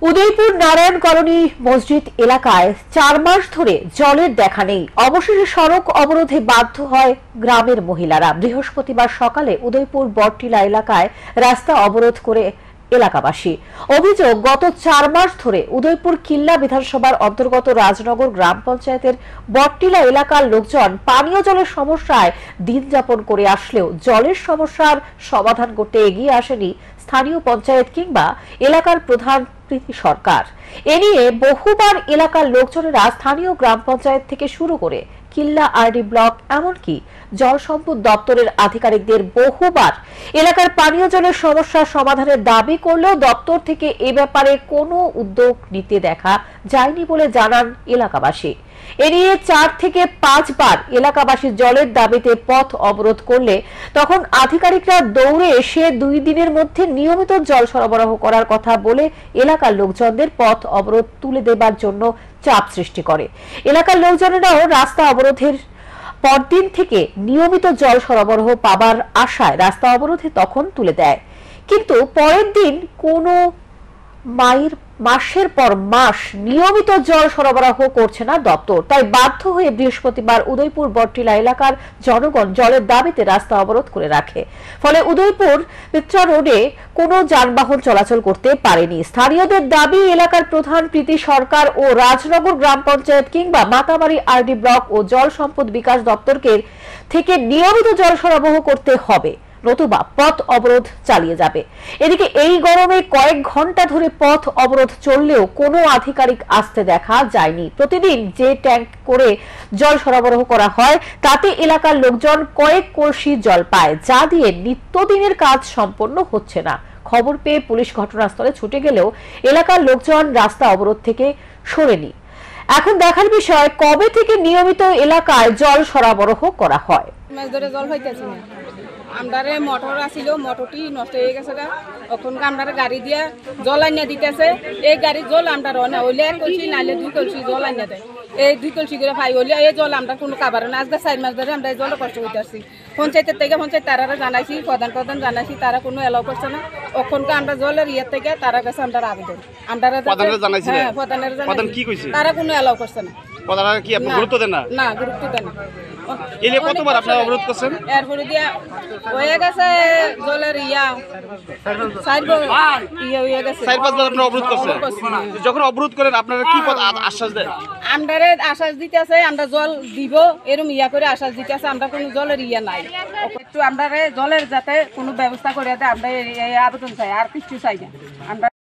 Udaipur Narayan colony মসজিদ এলাকায় ৪ মাস ধরে জলের দেখা নেই। অবশেষে সড়ক অবরোধে বাধ্য হয় গ্রামের মহিলারা। বৃহস্পতিবার সকালে উদয়পুর বটটিলা এলাকায় রাস্তা অবরোধ করে এলাকাবাসী। অভিযোগ, গত ৪ মাস ধরে উদয়পুর কিল্লা বিধানসভার অন্তর্গত রাজনগর গ্রাম পঞ্চায়েতের বটটিলা এলাকার লোকজন পানীয় জলের সমস্যায় দিন যাপন করে আসলেও জলের সমস্যার সমাধান করতে এগিয়ে আসেনি স্থানীয় পঞ্চায়েত কিংবা এলাকার প্রধান প্রীতি সরকার। এ নিয়ে বহুবার এলাকার লোকজনেরা স্থানীয় গ্রাম পঞ্চায়েত থেকে শুরু করে কিল্লা আরডি ব্লক এমনকি জল সম্পদ দপ্তরের আধিকারিকদের বহুবার এলাকার পানীয় জলের সমস্যা সমাধানের দাবি করলেও দপ্তর থেকে এ ব্যাপারে কোনো উদ্যোগ নিতে দেখা যায়নি বলে জানান এলাকাবাসী। এ নিয়ে ৪ থেকে ৫ বার এলাকাবাসী জলের দাবিতে পথ অবরোধ করলে তখন আধিকারিকরা দৌড়ে এসে ২ দিনের মধ্যে নিয়মিত জল সরবরাহ করার কথা বলে এলাকার লোকজনদের পথ অবরোধ তুলে দেবার জন্য চাপ সৃষ্টি করে। এলাকার লোকজনেরাও রাস্তা অবরোধের পরদিন থেকে নিয়মিত জল সরবরাহ পাবার আশায় রাস্তা অবরোধে তখন তুলে দেয়, কিন্তু পরের দিন কোনো মাসের পর মাস নিয়মিত জল সরবরাহ করছে না দপ্তর। তাই বাধ্য হয়ে বৃহস্পতিবার উদয়পুর বটটিলা এলাকার জনগণ জলের দাবিতে রাস্তা অবরোধ করে রাখে। ফলে উদয়পুর পিত্রা রোডে কোনো যানবাহন চলাচল করতে পারেনি। স্থানীয়দের দাবি, এলাকার প্রধান প্রীতি সরকার ও রাজনগর গ্রাম পঞ্চায়েত কিংবা মাতামারি আরডি ব্লক ও জল সম্পদ বিকাশ দপ্তরকে থেকে নিয়মিত জল সরবরাহ করতে হবে, নতুবা পথ অবরোধ চালিয়ে যাবে। এদিকে এই গরমে কয়েক ঘন্টা ধরে পথ অবরোধ চললেও কোনো আধিকারিক আসতে দেখা যায়নি। প্রতিদিন যে ট্যাঙ্ক করে জল সরবরাহ করা হয় তাতে এলাকার লোকজন কয়েক কলসি জল পায়, যা দিয়ে নিত্যদিনের কাজ সম্পন্ন হচ্ছে না। খবর পেয়ে পুলিশ ঘটনাস্থলে ছুটে গেলেও এলাকার লোকজন রাস্তা অবরোধ থেকে সরেনি। এখন দেখার বিষয়, কবে থেকে নিয়মিত এলাকায় জল সরবরাহ করা হয়। আমরারে মোটর আসিল, মোটরটি নষ্ট হয়ে গেছে, তখন আমরা গাড়ি দিয়ে জল আনিয়া দিতেছে। এই গাড়ির জল আমরা রওনা হইলে 1 কলসি নাইলে 2 কলসি জল আনিয়া দেয়। এই 2 কলসি করে পাই হইলে এই জল আমরা কোনো কাবার না। আজকে 4 মাস ধরে আমরা এই জল কষ্ট করতে আসছি। পঞ্চায়েতের থেকে তারা জানাইছি, প্রধান জানাইছি, তারা কোনো এলাও করছে না। ওখানকে আমরা জলের ইয়ের থেকে তারা কাছে আমরা আবেদন তারা কোনো এলাও করছে না। গুরুত্ব দেন না, গুরুত্ব দেন না। কতবার আপনারা অবরোধ করছেন? এরপরে দিয়া হয়ে গেছে জলের 4-5 বার আপনারা অবরোধ করছেন। যখন অবরোধ করেন আপনারা কি আশ্বাস দেন? আমরা আশ্বাস দিতেছে আমরা জল দিব, এরকম করে আশ্বাস দিতেছে। আমরা কোনো জলের নাই, একটু আমরা জলের যাতে কোনো ব্যবস্থা করে দেয়, আমরা এই আবেদন চাই, আর কিছু চাই না। আমরা